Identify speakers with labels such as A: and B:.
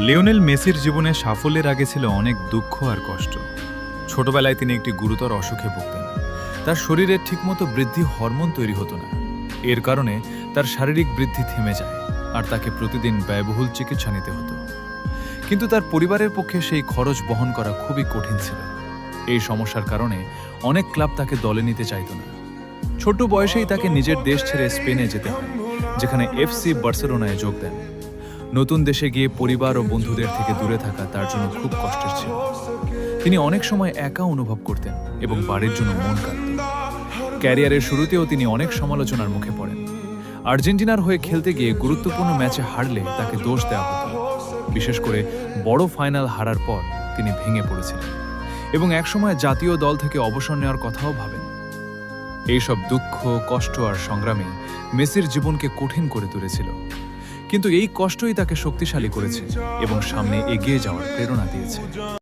A: Lionel মেসির জীবনে সাফল্যের আগে ছিল অনেক দুঃখ আর কষ্ট। ছোটবেলায় তিনি একটি গুরুতর অসুখে ভুগতেন। তার শরীরে ঠিকমতো বৃদ্ধি হরমোন তৈরি হতো না। এর কারণে তার শারীরিক বৃদ্ধি থেমে যায় আর তাকে প্রতিদিন ব্যয়বহুল চিকিৎসা নিতে হতো। কিন্তু তার পরিবারের পক্ষে সেই খরচ বহন করা খুবই কঠিন ছিল। এই সমস্যার কারণে অনেক ক্লাব তাকে দলে নিতে চাইত না। ছোট বয়সেই তাকে নিজের দেশ ছেড়ে স্পেনে যেতে হয়, যেখানে এফসি বার্সেলোনায় যোগ দেন। নতুন দেশে গিয়ে পরিবার ও বন্ধুদের থেকে দূরে থাকা তার জন্য খুব কষ্টের ছিল। তিনি অনেক সময় একা অনুভব করতেন এবং বাড়ির জন্য মন কাঁদত। ক্যারিয়ারের শুরুতেও তিনি অনেক সমালোচনার মুখে পড়েন। আর্জেন্টিনার হয়ে খেলতে গিয়ে গুরুত্বপূর্ণ ম্যাচে হারলে তাকে দোষ দেওয়া হতো। বিশেষ করে বড় ফাইনাল হারার পর তিনি ভেঙে পড়েছিলেন এবং একসময় জাতীয় দল থেকে অবসর নেওয়ার কথাও ভাবেন। এইসব দুঃখ, কষ্ট আর সংগ্রামে মেসির জীবনকে কঠিন করে তুলেছিল। কিন্তু এই কষ্টই তাকে শক্তিশালী করেছে এবং সামনে এগিয়ে যাওয়ার প্রেরণা দিয়েছে।